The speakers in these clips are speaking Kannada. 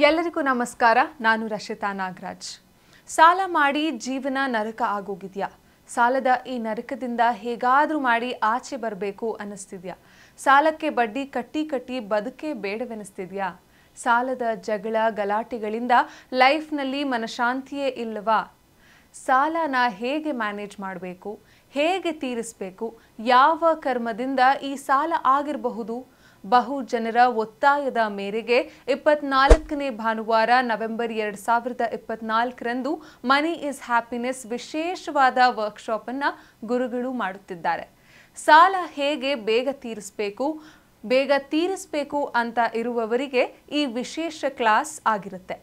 ಎಲ್ಲರಿಗೂ ನಮಸ್ಕಾರ. ನಾನು ರಕ್ಷಿತಾ ನಾಗರಾಜ್. ಸಾಲ ಮಾಡಿ ಜೀವನ ನರಕ ಆಗೋಗಿದ್ಯಾ? ಸಾಲದ ಈ ನರಕದಿಂದ ಹೇಗಾದರೂ ಮಾಡಿ ಆಚೆ ಬರಬೇಕು ಅನ್ನಿಸ್ತಿದ್ಯಾ? ಸಾಲಕ್ಕೆ ಬಡ್ಡಿ ಕಟ್ಟಿ ಕಟ್ಟಿ ಬದುಕೇ ಬೇಡವೆನಿಸ್ತಿದ್ಯಾ? ಸಾಲದ ಜಗಳ ಗಲಾಟೆಗಳಿಂದ ಲೈಫ್ನಲ್ಲಿ ಮನಶಾಂತಿಯೇ ಇಲ್ಲವಾ? ಸಾಲನ ಹೇಗೆ ಮ್ಯಾನೇಜ್ ಮಾಡಬೇಕು, ಹೇಗೆ ತೀರಿಸಬೇಕು, ಯಾವ ಕರ್ಮದಿಂದ ಈ ಸಾಲ ಆಗಿರಬಹುದು? ಬಹು ಜನರ ಒತ್ತಾಯದ ಮೇರೆಗೆ 24ನೇ ಭಾನುವಾರ ನವೆಂಬರ್ 2024ರಂದು ಮನಿ ಇಸ್ ಹ್ಯಾಪಿನೆಸ್ ವಿಶೇಷವಾದ ವರ್ಕ್ಶಾಪ್ ಅನ್ನು ಗುರುಗಳು ಮಾಡುತ್ತಿದ್ದಾರೆ. ಸಾಲ ಹೇಗೆ ಬೇಗ ತೀರಿಸಬೇಕು ಅಂತ ಇರುವವರಿಗೆ ಈ ವಿಶೇಷ ಕ್ಲಾಸ್ ಆಗಿರುತ್ತೆ.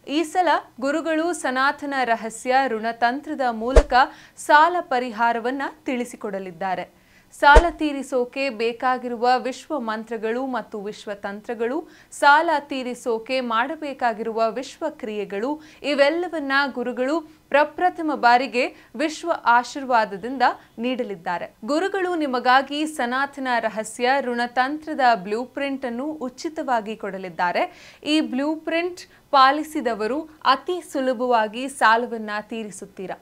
ಈ ಸಲ ಗುರುಗಳು ಸನಾತನ ರಹಸ್ಯ ಋಣತಂತ್ರದ ಮೂಲಕ ಸಾಲ ಪರಿಹಾರವನ್ನ ತಿಳಿಸಿಕೊಡಲಿದ್ದಾರೆ. ಸಾಲ ತೀರಿಸೋಕೆ ಬೇಕಾಗಿರುವ ವಿಶ್ವ ಮಂತ್ರಗಳು ಮತ್ತು ವಿಶ್ವ ತಂತ್ರಗಳು, ಸಾಲ ತೀರಿಸೋಕೆ ಮಾಡಬೇಕಾಗಿರುವ ವಿಶ್ವ ಕ್ರಿಯೆಗಳು, ಇವೆಲ್ಲವನ್ನ ಗುರುಗಳು ಪ್ರಪ್ರಥಮ ಬಾರಿಗೆ ವಿಶ್ವ ಆಶೀರ್ವಾದದಿಂದ ನೀಡಲಿದ್ದಾರೆ. ಗುರುಗಳು ನಿಮಗಾಗಿ ಸನಾತನ ರಹಸ್ಯ ಋಣತಂತ್ರದ ಬ್ಲೂ ಪ್ರಿಂಟ್ ಅನ್ನು ಉಚಿತವಾಗಿ ಕೊಡಲಿದ್ದಾರೆ. ಈ ಬ್ಲೂ ಪ್ರಿಂಟ್ ಪಾಲಿಸಿದವರು ಅತಿ ಸುಲಭವಾಗಿ ಸಾಲವನ್ನ ತೀರಿಸುತ್ತೀರಾ.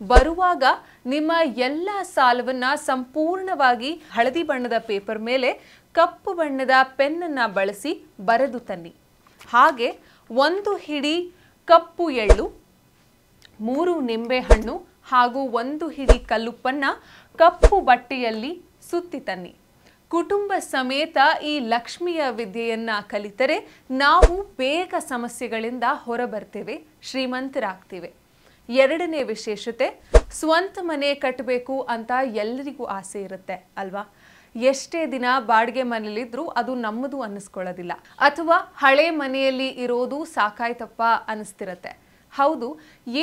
ಬರುವಾಗ ನಿಮ್ಮ ಎಲ್ಲ ಸಾಲವನ್ನ ಸಂಪೂರ್ಣವಾಗಿ ಹಳದಿ ಬಣ್ಣದ ಪೇಪರ್ ಮೇಲೆ ಕಪ್ಪು ಬಣ್ಣದ ಪೆನ್ನನ್ನು ಬಳಸಿ ಬರೆದು ತನ್ನಿ. ಹಾಗೆ 1 ಹಿಡಿ ಕಪ್ಪು ಎಳ್ಳು, 3 ನಿಂಬೆಹಣ್ಣು ಹಾಗೂ 1 ಹಿಡಿ ಕಲ್ಲುಪ್ಪನ್ನ ಕಪ್ಪು ಬಟ್ಟೆಯಲ್ಲಿ ಸುತ್ತಿ ತನ್ನಿ. ಕುಟುಂಬ ಸಮೇತ ಈ ಲಕ್ಷ್ಮಿಯ ವಿದ್ಯೆಯನ್ನ ಕಲಿತರೆ ನಾವು ಬೇಗ ಸಮಸ್ಯೆಗಳಿಂದ ಹೊರಬರ್ತೇವೆ, ಶ್ರೀಮಂತರಾಗ್ತೇವೆ. ಎರಡನೇ ವಿಶೇಷತೆ, ಸ್ವಂತ ಮನೆ ಕಟ್ಟಬೇಕು ಅಂತ ಎಲ್ಲರಿಗೂ ಆಸೆ ಇರುತ್ತೆ ಅಲ್ವಾ? ಎಷ್ಟೇ ದಿನ ಬಾಡಿಗೆ ಮನೆಯಲ್ಲಿದ್ರೂ ಅದು ನಮ್ಮದು ಅನ್ನಿಸ್ಕೊಳ್ಳೋದಿಲ್ಲ, ಅಥವಾ ಹಳೆ ಮನೆಯಲ್ಲಿ ಇರೋದು ಸಾಕಾಯ್ತಪ್ಪ ಅನ್ನಿಸ್ತಿರತ್ತೆ. ಹೌದು,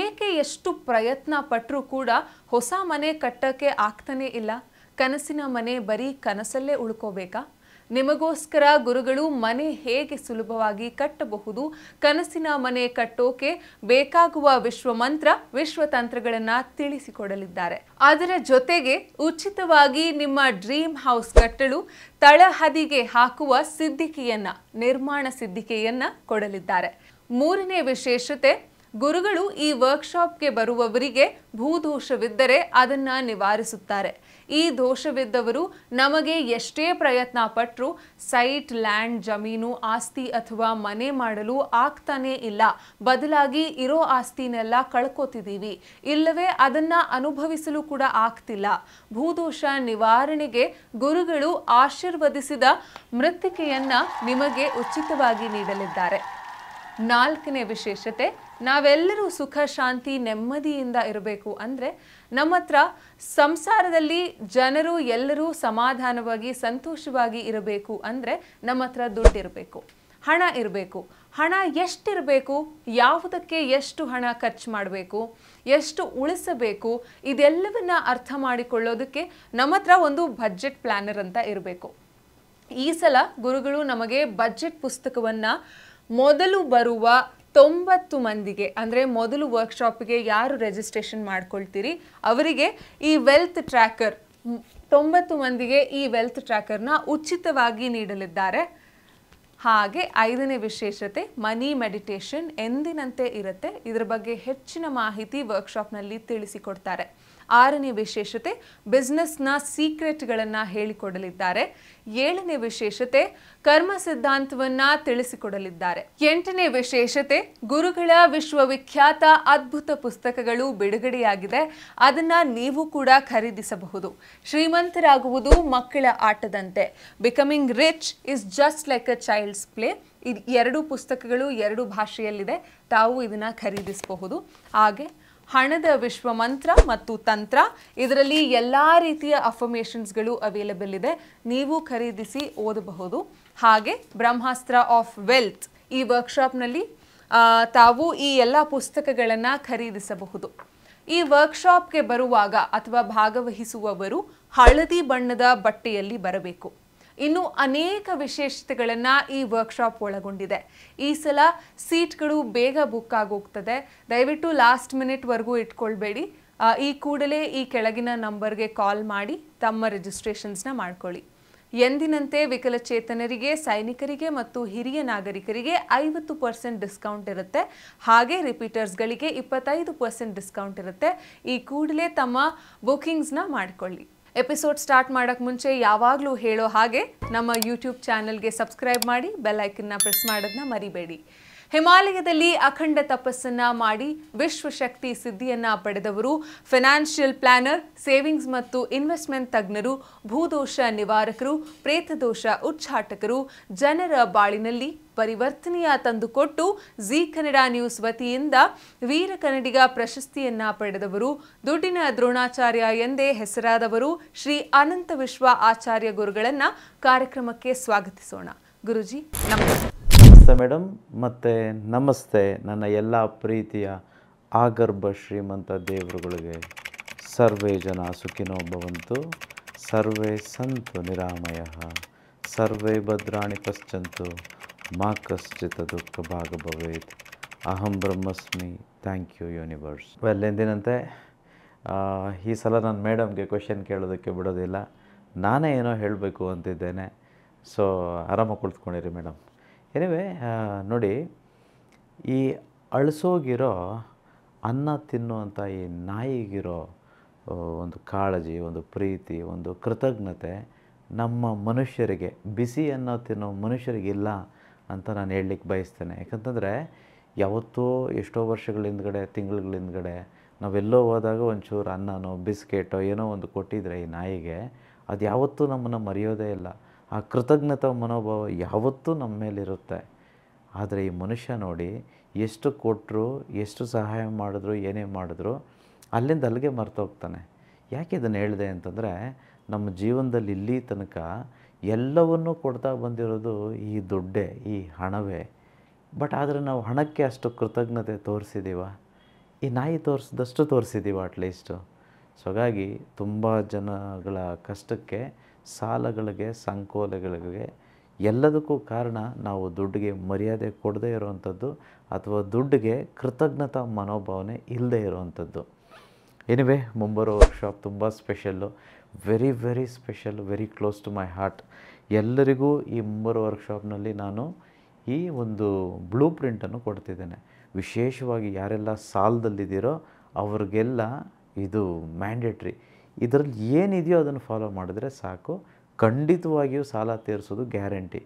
ಏಕೆ ಎಷ್ಟು ಪ್ರಯತ್ನ ಪಟ್ಟರೂ ಕೂಡ ಹೊಸ ಮನೆ ಕಟ್ಟಕ್ಕೆ ಆಗ್ತಾನೇ ಇಲ್ಲ? ಕನಸಿನ ಮನೆ ಬರೀ ಕನಸಲ್ಲೇ ಉಳ್ಕೋಬೇಕಾ? ನಿಮಗೋಸ್ಕರ ಗುರುಗಳು ಮನೆ ಹೇಗೆ ಸುಲಭವಾಗಿ ಕಟ್ಟಬಹುದು, ಕನಸಿನ ಮನೆ ಕಟ್ಟೋಕೆ ಬೇಕಾಗುವ ವಿಶ್ವಮಂತ್ರ ವಿಶ್ವತಂತ್ರಗಳನ್ನ ತಿಳಿಸಿಕೊಡಲಿದ್ದಾರೆ. ಅದರ ಜೊತೆಗೆ ಉಚಿತವಾಗಿ ನಿಮ್ಮ ಡ್ರೀಮ್ ಹೌಸ್ ಕಟ್ಟಲು ತಳಹದಿಗೆ ಹಾಕುವ ನಿರ್ಮಾಣ ಸಿದ್ಧಿಕೆಯನ್ನ ಕೊಡಲಿದ್ದಾರೆ. ಮೂರನೇ ವಿಶೇಷತೆ, ಗುರುಗಳು ಈ ವರ್ಕ್ಶಾಪ್ಗೆ ಬರುವವರಿಗೆ ಭೂದೋಷವಿದ್ದರೆ ಅದನ್ನ ನಿವಾರಿಸುತ್ತಾರೆ. ಈ ದೋಷವಿದ್ದವರು ನಮಗೆ ಎಷ್ಟೇ ಪ್ರಯತ್ನ ಪಟ್ಟರೂ ಸೈಟ್, ಲ್ಯಾಂಡ್, ಜಮೀನು, ಆಸ್ತಿ ಅಥವಾ ಮನೆ ಮಾಡಲು ಆಗ್ತಾನೇ ಇಲ್ಲ, ಬದಲಾಗಿ ಇರೋ ಆಸ್ತಿನೆಲ್ಲ ಕಳ್ಕೋತಿದ್ದೀವಿ, ಇಲ್ಲವೇ ಅದನ್ನ ಅನುಭವಿಸಲು ಕೂಡ ಆಗ್ತಿಲ್ಲ. ಭೂದೋಷ ನಿವಾರಣೆಗೆ ಗುರುಗಳು ಆಶೀರ್ವದಿಸಿದ ಮೃತ್ತಿಕೆಯನ್ನ ನಿಮಗೆ ಉಚಿತವಾಗಿ ನೀಡಲಿದ್ದಾರೆ. ನಾಲ್ಕನೇ ವಿಶೇಷತೆ, ನಾವೆಲ್ಲರೂ ಸುಖ ಶಾಂತಿ ನೆಮ್ಮದಿಯಿಂದ ಇರಬೇಕು ಅಂದರೆ ನಮ್ಮ ಹತ್ರ ಸಂಸಾರದಲ್ಲಿ ಜನರು ಎಲ್ಲರೂ ಸಮಾಧಾನವಾಗಿ ಸಂತೋಷವಾಗಿ ಇರಬೇಕು ಅಂದರೆ ನಮ್ಮ ಹತ್ರ ದುಡ್ಡು ಇರಬೇಕು, ಹಣ ಇರಬೇಕು. ಹಣ ಎಷ್ಟಿರಬೇಕು, ಯಾವುದಕ್ಕೆ ಎಷ್ಟು ಹಣ ಖರ್ಚು ಮಾಡಬೇಕು, ಎಷ್ಟು ಉಳಿಸಬೇಕು, ಇದೆಲ್ಲವನ್ನ ಅರ್ಥ ಮಾಡಿಕೊಳ್ಳೋದಕ್ಕೆ ನಮ್ಮ ಹತ್ರ ಒಂದು ಬಜೆಟ್ ಪ್ಲಾನರ್ ಅಂತ ಇರಬೇಕು. ಈ ಸಲ ಗುರುಗಳು ನಮಗೆ ಬಜೆಟ್ ಪುಸ್ತಕವನ್ನು ಮೊದಲು ಬರುವ 90 ಮಂದಿಗೆ, ಅಂದರೆ ಮೊದಲು ವರ್ಕ್ಶಾಪ್ಗೆ ಯಾರು ರಿಜಿಸ್ಟ್ರೇಷನ್ ಮಾಡ್ಕೊಳ್ತೀರಿ ಅವರಿಗೆ ಈ ವೆಲ್ತ್ ಟ್ರ್ಯಾಕರ್, 90 ಮಂದಿಗೆ ಈ ವೆಲ್ತ್ ಟ್ರ್ಯಾಕರ್ನ ಉಚಿತವಾಗಿ ನೀಡಲಿದ್ದಾರೆ. ಹಾಗೆ 5ನೇ ವಿಶೇಷತೆ, ಮನಿ ಮೆಡಿಟೇಷನ್ ಎಂದಿನಂತೆ ಇರುತ್ತೆ. ಇದರ ಬಗ್ಗೆ ಹೆಚ್ಚಿನ ಮಾಹಿತಿ ವರ್ಕ್ಶಾಪ್ನಲ್ಲಿ ತಿಳಿಸಿಕೊಡ್ತಾರೆ. 6ನೇ ವಿಶೇಷತೆ ಬಿಸ್ನೆಸ್ನ ಸೀಕ್ರೆಟ್ಗಳನ್ನು ಹೇಳಿಕೊಡಲಿದ್ದಾರೆ. 7ನೇ ವಿಶೇಷತೆ ಕರ್ಮ ಸಿದ್ಧಾಂತವನ್ನ ತಿಳಿಸಿಕೊಡಲಿದ್ದಾರೆ. 8ನೇ ವಿಶೇಷತೆ ಗುರುಗಳ ವಿಶ್ವವಿಖ್ಯಾತ ಅದ್ಭುತ ಪುಸ್ತಕಗಳು ಬಿಡುಗಡೆಯಾಗಿದೆ, ಅದನ್ನ ನೀವು ಕೂಡ ಖರೀದಿಸಬಹುದು. ಶ್ರೀಮಂತರಾಗುವುದು ಮಕ್ಕಳ ಆಟದಂತೆ, becoming rich is just like a child's play. ಇದು 2 ಪುಸ್ತಕಗಳು 2 ಭಾಷೆಯಲ್ಲಿದೆ, ತಾವು ಇದನ್ನ ಖರೀದಿಸಬಹುದು. ಹಾಗೆ ಹಣದ ವಿಶ್ವ ಮಂತ್ರ ಮತ್ತು ತಂತ್ರ, ಇದರಲ್ಲಿ ಎಲ್ಲ ರೀತಿಯ ಅಫರ್ಮೇಷನ್ಸ್ಗಳು ಅವೈಲೇಬಲ್ ಇದೆ, ನೀವು ಖರೀದಿಸಿ ಓದಬಹುದು. ಹಾಗೆ ಬ್ರಹ್ಮಾಸ್ತ್ರ ಆಫ್ ವೆಲ್ತ್, ಈ ವರ್ಕ್ಶಾಪ್ನಲ್ಲಿ ತಾವು ಈ ಎಲ್ಲ ಪುಸ್ತಕಗಳನ್ನು ಖರೀದಿಸಬಹುದು. ಈ ವರ್ಕ್ಶಾಪ್ಗೆ ಬರುವಾಗ ಅಥವಾ ಭಾಗವಹಿಸುವವರು ಹಳದಿ ಬಣ್ಣದ ಬಟ್ಟೆಯಲ್ಲಿ ಬರಬೇಕು. ಇನ್ನು ಅನೇಕ ವಿಶೇಷತೆಗಳನ್ನು ಈ ವರ್ಕ್ಶಾಪ್ ಒಳಗೊಂಡಿದೆ. ಈ ಸಲ ಸೀಟ್ಗಳು ಬೇಗ ಬುಕ್ ಆಗೋಗ್ತದೆ, ದಯವಿಟ್ಟು ಲಾಸ್ಟ್ ಮಿನಿಟ್ವರೆಗೂ ಇಟ್ಕೊಳ್ಬೇಡಿ. ಈ ಕೂಡಲೇ ಈ ಕೆಳಗಿನ ನಂಬರ್ಗೆ ಕಾಲ್ ಮಾಡಿ ತಮ್ಮ ರಿಜಿಸ್ಟ್ರೇಷನ್ಸ್ನ ಮಾಡ್ಕೊಳ್ಳಿ. ಎಂದಿನಂತೆ ವಿಕಲಚೇತನರಿಗೆ, ಸೈನಿಕರಿಗೆ ಮತ್ತು ಹಿರಿಯ ನಾಗರಿಕರಿಗೆ 50% ಡಿಸ್ಕೌಂಟ್ ಇರುತ್ತೆ. ಹಾಗೆ ರಿಪೀಟರ್ಸ್ಗಳಿಗೆ 25% ಡಿಸ್ಕೌಂಟ್ ಇರುತ್ತೆ. ಈ ಕೂಡಲೇ ತಮ್ಮ ಬುಕಿಂಗ್ಸ್ನ ಮಾಡ್ಕೊಳ್ಳಿ. ಎಪಿಸೋಡ್ ಸ್ಟಾರ್ಟ್ ಮಾಡೋಕ್ಕೆ ಮುಂಚೆ ಯಾವಾಗಲೂ ಹೇಳೋ ಹಾಗೆ ನಮ್ಮ ಯೂಟ್ಯೂಬ್ ಚಾನಲ್ಗೆ ಸಬ್ಸ್ಕ್ರೈಬ್ ಮಾಡಿ, ಬೆಲ್ ಐಕನ್ನ ಪ್ರೆಸ್ ಮಾಡೋದನ್ನ ಮರಿಬೇಡಿ. ಹಿಮಾಲಯದಲ್ಲಿ ಅಖಂಡ ತಪಸ್ಸನ್ನ ಮಾಡಿ ವಿಶ್ವಶಕ್ತಿ ಸಿದ್ಧಿಯನ್ನ ಪಡೆದವರು, ಫೈನಾನ್ಷಿಯಲ್ ಪ್ಲಾನರ್, ಸೇವಿಂಗ್ಸ್ ಮತ್ತು ಇನ್ವೆಸ್ಟ್ಮೆಂಟ್ ತಜ್ಞರು, ಭೂದೋಷ ನಿವಾರಕರು, ಪ್ರೇತದೋಷ ಉಚ್ಚಾಟಕರು, ಜನರ ಬಾಳಿನಲ್ಲಿ ಪರಿವರ್ತನೆಯ ತಂದುಕೊಟ್ಟು ಜಿ ಕನ್ನಡ ನ್ಯೂಸ್ ವತಿಯಿಂದ ವೀರ ಕನ್ನಡಿಗ ಪ್ರಶಸ್ತಿಯನ್ನ ಪಡೆದವರು, ದುಡ್ಡಿನ ದ್ರೋಣಾಚಾರ್ಯ ಎಂದೇ ಹೆಸರಾದವರು ಶ್ರೀ ಅನಂತ ವಿಶ್ವ ಆಚಾರ್ಯ ಗುರುಗಳನ್ನ ಕಾರ್ಯಕ್ರಮಕ್ಕೆ ಸ್ವಾಗತಿಸೋಣ. ಗುರುಜಿ ನಮಸ್ತೆ. ನಮಸ್ತೆ ಮೇಡಮ್, ಮತ್ತು ನಮಸ್ತೆ ನನ್ನ ಎಲ್ಲ ಪ್ರೀತಿಯ ಆಗರ್ಭ ಶ್ರೀಮಂತ ದೇವರುಗಳಿಗೆ. ಸರ್ವೇ ಜನ ಸುಖಿನೋ ಭವಂತು, ಸರ್ವೇ ಸಂತು ನಿರಾಮಯಃ, ಸರ್ವೇ ಭದ್ರಾಣಿ ಪಶ್ಯಂತು, ಮಾ ಕಶ್ಚಿತ್ ದುಃಖ ಭಾಗ ಭವೇತ್. ಅಹಂ ಬ್ರಹ್ಮಸ್ಮಿ. Thank you universe. ಎಂದಿನಂತೆ ಈ ಸಲ ನಾನು ಮೇಡಮ್ಗೆ ಕ್ವೆಶನ್ ಕೇಳೋದಕ್ಕೆ ಬಿಡೋದಿಲ್ಲ, ನಾನೇ ಏನೋ ಹೇಳಬೇಕು ಅಂತಿದ್ದೇನೆ. ಸೊ ಆರಾಮಾಗಿ ಕುಳಿತುಕೊಂಡಿರಿ ಮೇಡಮ್. ಎನಿವೆ, ನೋಡಿ, ಈ ಅಳಿಸೋಗಿರೋ ಅನ್ನ ತಿನ್ನುವಂಥ ಈ ನಾಯಿಗಿರೋ ಒಂದು ಕಾಳಜಿ, ಒಂದು ಪ್ರೀತಿ, ಒಂದು ಕೃತಜ್ಞತೆ ನಮ್ಮ ಮನುಷ್ಯರಿಗೆ, ಬಿಸಿ ಅನ್ನ ತಿನ್ನೋ ಮನುಷ್ಯರಿಗಿಲ್ಲ ಅಂತ ನಾನು ಹೇಳಲಿಕ್ಕೆ ಬಯಸ್ತೇನೆ. ಯಾಕಂತಂದರೆ ಯಾವತ್ತೋ ಎಷ್ಟೋ ವರ್ಷಗಳ ಹಿಂದ್ಗಡೆ, ತಿಂಗಳ ಹಿಂದ್ಗಡೆ ನಾವೆಲ್ಲೋ ಹೋದಾಗ ಒಂಚೂರು ಅನ್ನನೋ ಬಿಸ್ಕೆಟೋ ಏನೋ ಒಂದು ಕೊಟ್ಟಿದ್ರೆ ಈ ನಾಯಿಗೆ, ಅದು ಯಾವತ್ತೂ ನಮ್ಮನ್ನು ಮರೆಯೋದೇ ಇಲ್ಲ. ಆ ಕೃತಜ್ಞತಾ ಮನೋಭಾವ ಯಾವತ್ತೂ ನಮ್ಮ ಮೇಲಿರುತ್ತೆ. ಆದರೆ ಈ ಮನುಷ್ಯ ನೋಡಿ, ಎಷ್ಟು ಕೊಟ್ಟರು, ಎಷ್ಟು ಸಹಾಯ ಮಾಡಿದ್ರು, ಏನೇ ಮಾಡಿದ್ರು ಅಲ್ಲಿಂದ ಅಲ್ಲಿಗೆ ಮರ್ತೋಗ್ತಾನೆ. ಯಾಕೆ ಇದನ್ನು ಹೇಳಿದೆ ಅಂತಂದರೆ, ನಮ್ಮ ಜೀವನದಲ್ಲಿ ಇಲ್ಲಿ ತನಕ ಎಲ್ಲವನ್ನೂ ಕೊಡ್ತಾ ಬಂದಿರೋದು ಈ ದುಡ್ಡೇ, ಈ ಹಣವೇ. ಬಟ್ ಆದರೆ ನಾವು ಹಣಕ್ಕೆ ಅಷ್ಟು ಕೃತಜ್ಞತೆ ತೋರಿಸಿದ್ದೀವ? ಈ ನಾಯಿ ತೋರಿಸಿದಷ್ಟು ತೋರಿಸಿದ್ದೀವ ಅಟ್ಲೀಸ್ಟು? ಸೊ ಹಾಗಾಗಿ ತುಂಬ ಜನಗಳ ಕಷ್ಟಕ್ಕೆ, ಸಾಲಗಳಿಗೆ, ಸಂಕೋಲೆಗಳಿಗೆ, ಎಲ್ಲದಕ್ಕೂ ಕಾರಣ ನಾವು ದುಡ್ಡಿಗೆ ಮರ್ಯಾದೆ ಕೊಡದೇ ಇರೋವಂಥದ್ದು, ಅಥವಾ ದುಡ್ಡಿಗೆ ಕೃತಜ್ಞತಾ ಮನೋಭಾವನೆ ಇಲ್ಲದೆ ಇರೋವಂಥದ್ದು. ಎನಿವೆ, ಮುಂಬರೋ ವರ್ಕ್ಶಾಪ್ ತುಂಬ special, very very special, very close to my heart. ಎಲ್ಲರಿಗೂ ಈ ಮುಂಬರೋ ವರ್ಕ್ಶಾಪ್ನಲ್ಲಿ ನಾನು ಈ ಒಂದು ಬ್ಲೂ ಪ್ರಿಂಟನ್ನು ಕೊಡ್ತಿದ್ದೇನೆ. ವಿಶೇಷವಾಗಿ ಯಾರೆಲ್ಲ ಸಾಲದಲ್ಲಿದ್ದೀರೋ ಅವ್ರಿಗೆಲ್ಲ ಇದು ಮ್ಯಾಂಡೇಟ್ರಿ. ಇದರಲ್ಲಿ ಏನಿದೆಯೋ ಅದನ್ನು ಫಾಲೋ ಮಾಡಿದ್ರೆ ಸಾಕು, ಖಂಡಿತವಾಗಿಯೂ ಸಾಲ ತೀರಿಸೋದು ಗ್ಯಾರಂಟಿ.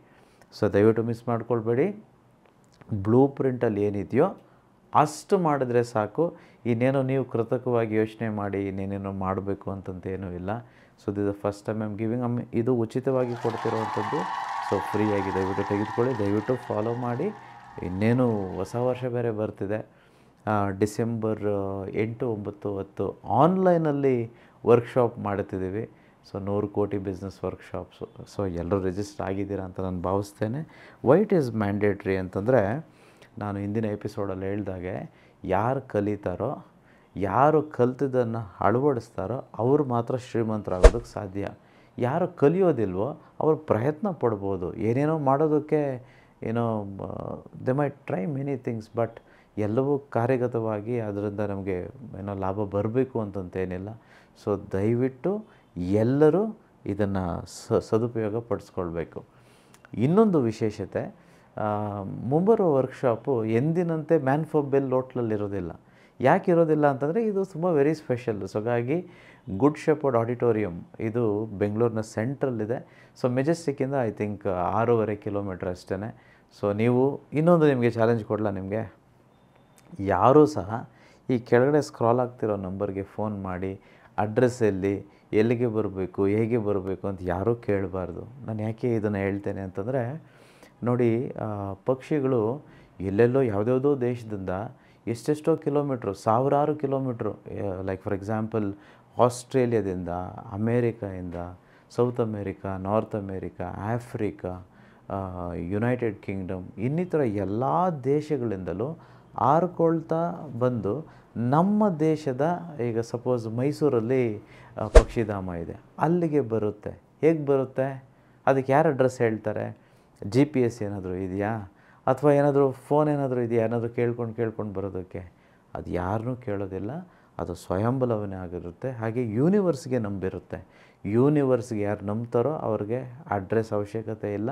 ಸೊ ದಯವಿಟ್ಟು ಮಿಸ್ ಮಾಡ್ಕೊಳ್ಬೇಡಿ. ಬ್ಲೂ ಪ್ರಿಂಟಲ್ಲಿ ಏನಿದೆಯೋ ಅಷ್ಟು ಮಾಡಿದ್ರೆ ಸಾಕು. ಇನ್ನೇನೋ ನೀವು ಕೃತಕವಾಗಿ ಯೋಚನೆ ಮಾಡಿ ಇನ್ನೇನೇನೋ ಮಾಡಬೇಕು ಅಂತಂತೇನೂ ಇಲ್ಲ. So this the first time I am giving. ಇದು ಉಚಿತವಾಗಿ ಕೊಡ್ತಿರೋವಂಥದ್ದು. ಸೊ ಫ್ರೀಯಾಗಿ ದಯವಿಟ್ಟು ತೆಗೆದುಕೊಳ್ಳಿ, ದಯವಿಟ್ಟು ಫಾಲೋ ಮಾಡಿ. ಇನ್ನೇನು ಹೊಸ ವರ್ಷ ಬೇರೆ ಬರ್ತಿದೆ. ಡಿಸೆಂಬರ್ 8, 9, 10 ಆನ್ಲೈನಲ್ಲಿ ವರ್ಕ್ಶಾಪ್ ಮಾಡ್ತಿದ್ದೀವಿ. ಸೊ 100 ಕೋಟಿ ಬಿಸ್ನೆಸ್ ವರ್ಕ್ಶಾಪ್ಸು. ಸೊ ಎಲ್ಲರೂ ರಿಜಿಸ್ಟರ್ ಆಗಿದ್ದೀರಾ ಅಂತ ನಾನು ಭಾವಿಸ್ತೇನೆ. ವೈ ಇಟ್ ಈಸ್ ಮ್ಯಾಂಡೇಟ್ರಿ ಅಂತಂದರೆ, ನಾನು ಹಿಂದಿನ ಎಪಿಸೋಡಲ್ಲಿ ಹೇಳ್ದಾಗೆ, ಯಾರು ಕಲಿತಾರೋ, ಯಾರು ಕಲ್ತಿದ್ದನ್ನು ಅಳವಡಿಸ್ತಾರೋ ಅವರು ಮಾತ್ರ ಶ್ರೀಮಂತರಾಗೋದಕ್ಕೆ ಸಾಧ್ಯ. ಯಾರು ಕಲಿಯೋದಿಲ್ವೋ ಅವರು ಪ್ರಯತ್ನ ಪಡ್ಬೋದು, ಏನೇನೋ ಮಾಡೋದಕ್ಕೆ, ಏನೋ ದೆ ಮೈ ಟ್ರೈ ಮೆನಿ ಥಿಂಗ್ಸ್, ಬಟ್ ಎಲ್ಲವೂ ಕಾರ್ಯಗತವಾಗಿ ಅದರಿಂದ ನಮಗೆ ಏನೋ ಲಾಭ ಬರಬೇಕು ಅಂತಂತೇನಿಲ್ಲ. ಸೊ ದಯವಿಟ್ಟು ಎಲ್ಲರೂ ಇದನ್ನು ಸದುಪಯೋಗ ಪಡಿಸ್ಕೊಳ್ಬೇಕು. ಇನ್ನೊಂದು ವಿಶೇಷತೆ, ಮುಂಬರುವ ವರ್ಕ್ಶಾಪು ಎಂದಿನಂತೆ ಮ್ಯಾನ್ ಫಾರ್ ಬೆಲ್ ಹೋಟ್ಲಲ್ಲಿರೋದಿಲ್ಲ. ಯಾಕೆ ಇರೋದಿಲ್ಲ ಅಂತಂದರೆ ಇದು ತುಂಬ ವೆರಿ ಸ್ಪೆಷಲ್. ಸೊ ಹಾಗಾಗಿ ಗುಡ್ ಶೆಪರ್ಡ್ ಆಡಿಟೋರಿಯಂ ಇದು ಬೆಂಗಳೂರಿನ ಸೆಂಟ್ರಲ್ಲಿದೆ. ಸೊ ಮೆಜೆಸ್ಟಿಕ್ಕಿಂದ ಐ ಥಿಂಕ್ 6.5 ಕಿಲೋಮೀಟ್ರ್ ಅಷ್ಟೇ. ಸೊ ನೀವು ಇನ್ನೊಂದು ನಿಮಗೆ ಚಾಲೆಂಜ್ ಕೊಡಲ, ನಿಮಗೆ ಯಾರೂ ಸಹ ಈ ಕೆಳಗಡೆ ಸ್ಕ್ರಾಲ್ ಆಗ್ತಿರೋ ನಂಬರ್ಗೆ ಫೋನ್ ಮಾಡಿ ಅಡ್ರೆಸ್ ಎಲ್ಲಿಗೆ ಬರಬೇಕು, ಹೇಗೆ ಬರಬೇಕು ಅಂತ ಯಾರೂ ಕೇಳಬಾರ್ದು. ನಾನು ಯಾಕೆ ಇದನ್ನು ಹೇಳ್ತೇನೆ ಅಂತಂದರೆ, ನೋಡಿ, ಪಕ್ಷಿಗಳು ಎಲ್ಲೆಲ್ಲೋ ಯಾವುದ್ಯಾವುದೋ ದೇಶದಿಂದ ಎಷ್ಟೆಷ್ಟೋ ಕಿಲೋಮೀಟ್ರು, ಸಾವಿರಾರು ಕಿಲೋಮೀಟ್ರು, ಲೈಕ್ ಫಾರ್ ಎಕ್ಸಾಂಪಲ್ ಆಸ್ಟ್ರೇಲಿಯಾದಿಂದ, ಅಮೇರಿಕಾಯಿಂದ, South America, North America, Africa, United Kingdom, ಇನ್ನಿತರ ಎಲ್ಲ ದೇಶಗಳಿಂದಲೂ ಹಾರ್ಕೊಳ್ತಾ ಬಂದು ನಮ್ಮ ದೇಶದ, ಈಗ ಸಪೋಸ್ ಮೈಸೂರಲ್ಲಿ ಪಕ್ಷಿಧಾಮ ಇದೆ, ಅಲ್ಲಿಗೆ ಬರುತ್ತೆ. ಹೇಗೆ ಬರುತ್ತೆ? ಅದಕ್ಕೆ ಯಾರು ಅಡ್ರೆಸ್ ಹೇಳ್ತಾರೆ? GPS ಏನಾದರೂ ಇದೆಯಾ? ಅಥವಾ ಏನಾದರೂ ಫೋನ್ ಏನಾದರೂ ಇದೆಯಾ? ಏನಾದರೂ ಕೇಳ್ಕೊಂಡು ಬರೋದಕ್ಕೆ? ಅದು ಯಾರನ್ನೂ ಕೇಳೋದಿಲ್ಲ. ಅದು ಸ್ವಯಂಬಲವೇ ಆಗಿರುತ್ತೆ. ಹಾಗೆ ಯೂನಿವರ್ಸ್ಗೆ ನಂಬಿರುತ್ತೆ. ಯೂನಿವರ್ಸ್ಗೆ ಯಾರು ನಂಬ್ತಾರೋ ಅವ್ರಿಗೆ ಅಡ್ರೆಸ್ ಅವಶ್ಯಕತೆ ಇಲ್ಲ,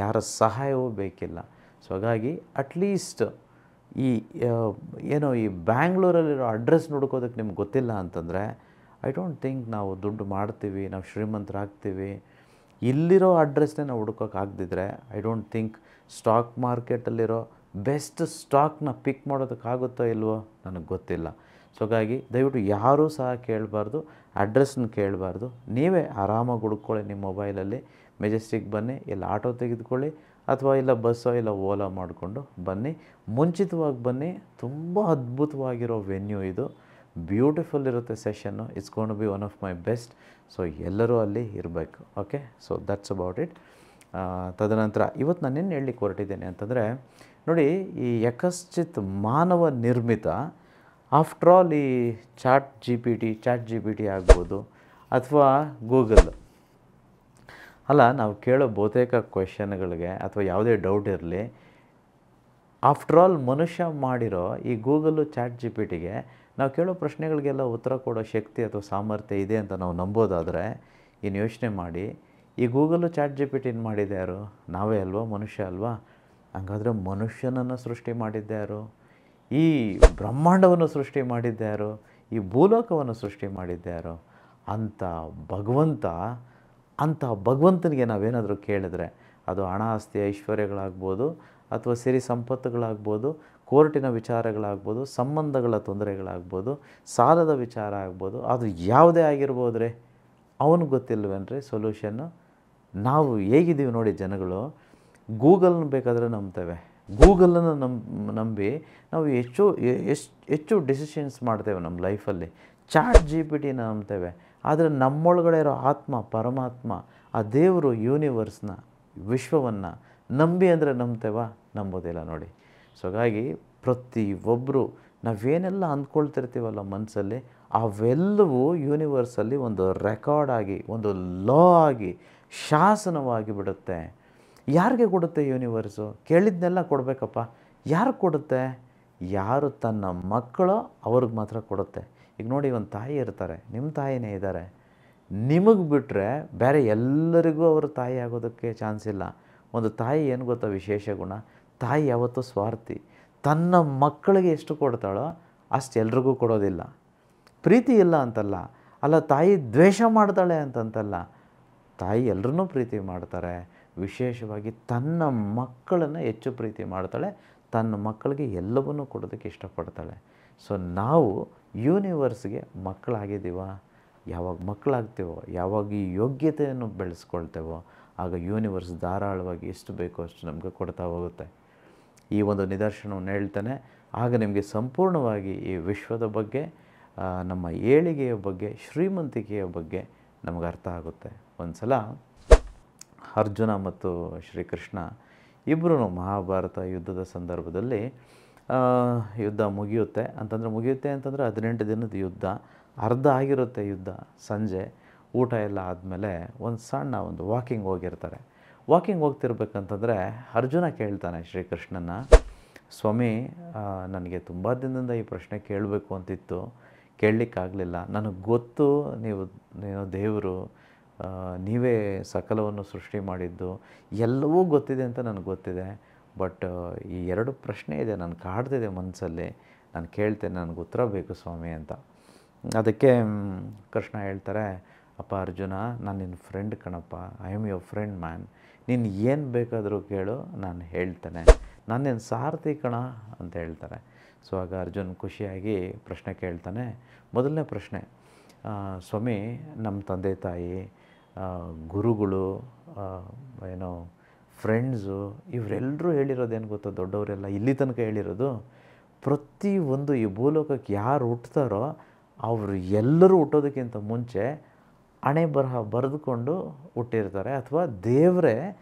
ಯಾರ ಸಹಾಯವೂ ಬೇಕಿಲ್ಲ. ಸೊ ಹಾಗಾಗಿ ಅಟ್ಲೀಸ್ಟ್ ಈ ಈ ಬ್ಯಾಂಗ್ಳೂರಲ್ಲಿರೋ ಅಡ್ರೆಸ್ ಹುಡ್ಕೋದಕ್ಕೆ ನಿಮ್ಗೆ ಗೊತ್ತಿಲ್ಲ ಅಂತಂದರೆ, ಐ ಡೋಂಟ್ ಥಿಂಕ್ ನಾವು ದುಡ್ಡು ಮಾಡ್ತೀವಿ, ನಾವು ಶ್ರೀಮಂತರಾಗ್ತೀವಿ. ಇಲ್ಲಿರೋ ಅಡ್ರೆಸ್ನೇ ನಾವು ಹುಡ್ಕೋಕ್ಕಾಗದಿದ್ರೆ ಐ ಡೋಂಟ್ ಥಿಂಕ್ ಸ್ಟಾಕ್ ಮಾರ್ಕೆಟಲ್ಲಿರೋ ಬೆಸ್ಟ್ ಸ್ಟಾಕ್ನ ಪಿಕ್ ಮಾಡೋದಕ್ಕಾಗುತ್ತೋ ಇಲ್ವೋ ನನಗೆ ಗೊತ್ತಿಲ್ಲ. ಸೊ ಹಾಗಾಗಿ ದಯವಿಟ್ಟು ಯಾರೂ ಸಹ ಕೇಳಬಾರ್ದು, ಅಡ್ರೆಸ್ನ ಕೇಳಬಾರ್ದು. ನೀವೇ ಆರಾಮಾಗಿ ಹುಡ್ಕೊಳ್ಳಿ ನಿಮ್ಮ ಮೊಬೈಲಲ್ಲಿ. ಮೆಜೆಸ್ಟಿಕ್ ಬನ್ನಿ, ಇಲ್ಲ ಆಟೋ ತೆಗೆದುಕೊಳ್ಳಿ, ಅಥವಾ ಇಲ್ಲ ಬಸ್ಸೋ ಇಲ್ಲ ಓಲಾ ಮಾಡಿಕೊಂಡು ಬನ್ನಿ. ಮುಂಚಿತವಾಗಿ ಬನ್ನಿ. ತುಂಬ ಅದ್ಭುತವಾಗಿರೋ ವೆನ್ಯೂ ಇದು. ಬ್ಯೂಟಿಫುಲ್ ಇರುತ್ತೆ session. It's gonna be one of my best. So ಎಲ್ಲರೂ ಅಲ್ಲಿ ಇರಬೇಕು. Okay, so that's about it. ತದನಂತರ ಇವತ್ತು ನಾನೇನು ಹೇಳಲಿಕ್ಕೆ ಹೊರಟಿದ್ದೇನೆ ಅಂತಂದರೆ, ನೋಡಿ, ಈ ಯಕಶ್ಚಿತ್ ಮಾನವ ನಿರ್ಮಿತ, ಆಫ್ಟರ್ ಆಲ್ ಈ ಚಾಟ್ ಜಿ ಪಿ ಟಿ ಆಗ್ಬೋದು ಅಥವಾ ಗೂಗಲ್, ಅಲ್ಲ, ನಾವು ಕೇಳೋ ಬಹುತೇಕ ಕ್ವೆಶನ್ಗಳಿಗೆ ಅಥವಾ ಯಾವುದೇ ಡೌಟ್ ಇರಲಿ, ಆಫ್ಟರ್ ಆಲ್ ಮನುಷ್ಯ ಮಾಡಿರೋ ಈ ಗೂಗಲ್ಲು, ಚಾಟ್ ಜಿ ಪಿ ಟಿಗೆ ನಾವು ಕೇಳೋ ಪ್ರಶ್ನೆಗಳಿಗೆಲ್ಲ ಉತ್ತರ ಕೊಡೋ ಶಕ್ತಿ ಅಥವಾ ಸಾಮರ್ಥ್ಯ ಇದೆ ಅಂತ ನಾವು ನಂಬೋದಾದರೆ, ಇನ್ನು ಯೋಚನೆ ಮಾಡಿ, ಈ ಗೂಗಲ್ಲು, ಚಾಟ್ ಜಿ ಪಿ ಟಿನ ಮಾಡಿದ್ದೆ ಯಾರು? ನಾವೇ ಅಲ್ವಾ? ಮನುಷ್ಯ ಅಲ್ವಾ? ಹಂಗಾದರೆ ಮನುಷ್ಯನನ್ನು ಸೃಷ್ಟಿ ಮಾಡಿದ್ದೆ ಯಾರು? ಈ ಬ್ರಹ್ಮಾಂಡವನ್ನು ಸೃಷ್ಟಿ ಮಾಡಿದ್ದೆ ಯಾರು? ಈ ಭೂಲೋಕವನ್ನು ಸೃಷ್ಟಿ ಮಾಡಿದ್ದೆ ಯಾರು? ಅಂಥ ಭಗವಂತನಿಗೆ ನಾವೇನಾದರೂ ಕೇಳಿದ್ರೆ, ಅದು ಹಣ, ಆಸ್ತಿ, ಐಶ್ವರ್ಯಗಳಾಗ್ಬೋದು, ಅಥವಾ ಸಿರಿ ಸಂಪತ್ತುಗಳಾಗ್ಬೋದು, ಕೋರ್ಟಿನ ವಿಚಾರಗಳಾಗ್ಬೋದು, ಸಂಬಂಧಗಳ ತೊಂದರೆಗಳಾಗ್ಬೋದು, ಸಾಲದ ವಿಚಾರ ಆಗ್ಬೋದು, ಅದು ಯಾವುದೇ ಆಗಿರ್ಬೋದು ರೀ, ಅವನಿಗೆ ಗೊತ್ತಿಲ್ವೇನ್ರಿ ಸೊಲ್ಯೂಷನ್ನು? ನಾವು ಹೇಗಿದ್ದೀವಿ ನೋಡಿ ಜನಗಳು, ಗೂಗಲ್ನ ಬೇಕಾದರೆ ನಂಬ್ತೇವೆ. ಗೂಗಲನ್ನು ನಂಬಿ ನಾವು ಹೆಚ್ಚು ಡಿಸಿಷನ್ಸ್ ಮಾಡ್ತೇವೆ ನಮ್ಮ ಲೈಫಲ್ಲಿ. ಚಾಟ್ ಜಿ ಪಿ ಟಿನ ನಂಬ್ತೇವೆ. ಆದರೆ ನಮ್ಮೊಳಗಡೆ ಇರೋ ಆತ್ಮ, ಪರಮಾತ್ಮ, ಆ ದೇವರು, ಯೂನಿವರ್ಸ್ನ, ವಿಶ್ವವನ್ನು ನಂಬಿ ಅಂದರೆ ನಂಬ್ತೇವಾ? ನಂಬೋದಿಲ್ಲ ನೋಡಿ. ಸೊ ಹಾಗಾಗಿ ಪ್ರತಿಯೊಬ್ಬರು ನಾವೇನೆಲ್ಲ ಅಂದ್ಕೊಳ್ತಿರ್ತೀವಲ್ಲ ಮನಸ್ಸಲ್ಲಿ, ಅವೆಲ್ಲವೂ ಯೂನಿವರ್ಸಲ್ಲಿ ಒಂದು ರೆಕಾರ್ಡ್ ಆಗಿ, ಒಂದು ಲಾ ಆಗಿ, ಶಾಸನವಾಗಿ ಬಿಡುತ್ತೆ. ಯಾರಿಗೆ ಕೊಡುತ್ತೆ ಯೂನಿವರ್ಸು? ಕೇಳಿದ್ನೆಲ್ಲ ಕೊಡಬೇಕಪ್ಪ. ಯಾರು ಕೊಡುತ್ತೆ? ಯಾರು ತನ್ನ ಮಕ್ಕಳೋ ಅವ್ರಿಗೆ ಮಾತ್ರ ಕೊಡುತ್ತೆ. ಈಗ ನೋಡಿ, ಒಂದು ತಾಯಿ ಇರ್ತಾರೆ, ನಿಮ್ಮ ತಾಯಿನೇ ಇದ್ದಾರೆ, ನಿಮಗೆ ಬಿಟ್ಟರೆ ಬೇರೆ ಎಲ್ಲರಿಗೂ ಅವರು ತಾಯಿ ಆಗೋದಕ್ಕೆ ಚಾನ್ಸ್ ಇಲ್ಲ. ಒಂದು ತಾಯಿ ಏನು ಗೊತ್ತಾ ವಿಶೇಷ ಗುಣ? ತಾಯಿ ಯಾವತ್ತೂ ಸ್ವಾರ್ಥಿ. ತನ್ನ ಮಕ್ಕಳಿಗೆ ಎಷ್ಟು ಕೊಡ್ತಾಳೋ ಅಷ್ಟು ಎಲ್ರಿಗೂ ಕೊಡೋದಿಲ್ಲ. ಪ್ರೀತಿ ಇಲ್ಲ ಅಂತಲ್ಲ, ಅಲ್ಲ, ತಾಯಿ ದ್ವೇಷ ಮಾಡ್ತಾಳೆ ಅಂತಂತಲ್ಲ, ತಾಯಿ ಎಲ್ಲರನ್ನೂ ಪ್ರೀತಿ ಮಾಡ್ತಾರೆ. ವಿಶೇಷವಾಗಿ ತನ್ನ ಮಕ್ಕಳನ್ನು ಹೆಚ್ಚು ಪ್ರೀತಿ ಮಾಡ್ತಾಳೆ, ತನ್ನ ಮಕ್ಕಳಿಗೆ ಎಲ್ಲವನ್ನೂ ಕೊಡೋದಕ್ಕೆ ಇಷ್ಟಪಡ್ತಾಳೆ. ಸೊ ನಾವು ಯೂನಿವರ್ಸ್ಗೆ ಮಕ್ಕಳಾಗಿದ್ದೀವ? ಯಾವಾಗ ಮಕ್ಕಳಾಗ್ತೀವೋ, ಯಾವಾಗ ಈ ಯೋಗ್ಯತೆಯನ್ನು ಬೆಳೆಸ್ಕೊಳ್ತೇವೋ, ಆಗ ಯೂನಿವರ್ಸ್ ಧಾರಾಳವಾಗಿ ಎಷ್ಟು ಬೇಕೋ ಅಷ್ಟು ನಮಗೆ ಕೊಡ್ತಾ ಹೋಗುತ್ತೆ. ಈ ಒಂದು ನಿದರ್ಶನವನ್ನು ಹೇಳ್ತಾನೆ, ಆಗ ನಿಮಗೆ ಸಂಪೂರ್ಣವಾಗಿ ಈ ವಿಶ್ವದ ಬಗ್ಗೆ, ನಮ್ಮ ಏಳಿಗೆಯ ಬಗ್ಗೆ, ಶ್ರೀಮಂತಿಕೆಯ ಬಗ್ಗೆ ನಮಗೆ ಅರ್ಥ ಆಗುತ್ತೆ. ಒಂದು ಸಲ ಅರ್ಜುನ ಮತ್ತು ಶ್ರೀಕೃಷ್ಣ ಇಬ್ಬರೂ ಮಹಾಭಾರತ ಯುದ್ಧದ ಸಂದರ್ಭದಲ್ಲಿ ಯುದ್ಧ ಮುಗಿಯುತ್ತೆ ಅಂತಂದರೆ 18 ದಿನದ ಯುದ್ಧ, ಅರ್ಧ ಆಗಿರುತ್ತೆ ಯುದ್ಧ. ಸಂಜೆ ಊಟ ಎಲ್ಲ ಆದಮೇಲೆ ಒಂದು ವಾಕಿಂಗ್ ಹೋಗಿರ್ತಾರೆ. ವಾಕಿಂಗ್ ಹೋಗ್ತಿರ್ಬೇಕಂತಂದರೆ ಅರ್ಜುನ ಕೇಳ್ತಾನೆ ಶ್ರೀಕೃಷ್ಣನ, ಸ್ವಾಮಿ, ನನಗೆ ತುಂಬ ದಿನದಿಂದ ಈ ಪ್ರಶ್ನೆ ಕೇಳಬೇಕು ಅಂತಿತ್ತು, ಕೇಳಲಿಕ್ಕಾಗಲಿಲ್ಲ. ನನಗೆ ಗೊತ್ತು ನೀವು ದೇವರು, ನೀವೇ ಸಕಲವನ್ನು ಸೃಷ್ಟಿ ಮಾಡಿದ್ದು, ಎಲ್ಲವೂ ಗೊತ್ತಿದೆ ಅಂತ ನನಗೆ ಗೊತ್ತಿದೆ. ಬಟ್ ಈ 2 ಪ್ರಶ್ನೆ ಇದೆ, ನಾನು ಕಾಡ್ತಿದೆ ಮನಸ್ಸಲ್ಲಿ. ನಾನು ಕೇಳ್ತೇನೆ, ನನಗೆ ಉತ್ತರ ಬೇಕು ಸ್ವಾಮಿ ಅಂತ. ಅದಕ್ಕೆ ಕೃಷ್ಣ ಹೇಳ್ತಾರೆ, ಅಪ್ಪ ಅರ್ಜುನ, ನಾನು ನಿನ್ನ ಫ್ರೆಂಡ್ ಕಣಪ್ಪ, I am your friend man, ನೀನು ಏನು ಬೇಕಾದರೂ ಕೇಳು, ನಾನು ಹೇಳ್ತೇನೆ, ನಾನು ನಿನ್ನ ಸಾರಥಿ ಕಣ ಅಂತ ಹೇಳ್ತಾರೆ. ಸೊ ಆಗ ಅರ್ಜುನ್ ಖುಷಿಯಾಗಿ ಪ್ರಶ್ನೆ ಕೇಳ್ತಾನೆ. ಮೊದಲನೇ ಪ್ರಶ್ನೆ, ಸ್ವಾಮಿ, ನಮ್ಮ ತಂದೆ ತಾಯಿ, ಗುರುಗಳು, ಏನೋ ಫ್ರೆಂಡ್ಸು, ಇವರೆಲ್ಲರೂ ಹೇಳಿರೋದೇನು ಗೊತ್ತೋ, ದೊಡ್ಡವರೆಲ್ಲ ಇಲ್ಲಿ ತನಕ ಹೇಳಿರೋದು, ಪ್ರತಿಯೊಂದು ಈ ಭೂಲೋಕಕ್ಕೆ ಯಾರು ಹುಟ್ಟುತ್ತಾರೋ ಅವರು ಎಲ್ಲರೂ ಹುಟ್ಟೋದಕ್ಕಿಂತ ಮುಂಚೆ ಹಣೆ ಬರಹ ಬರೆದುಕೊಂಡು ಹುಟ್ಟಿರ್ತಾರೆ, ಅಥವಾ ದೇವರೇ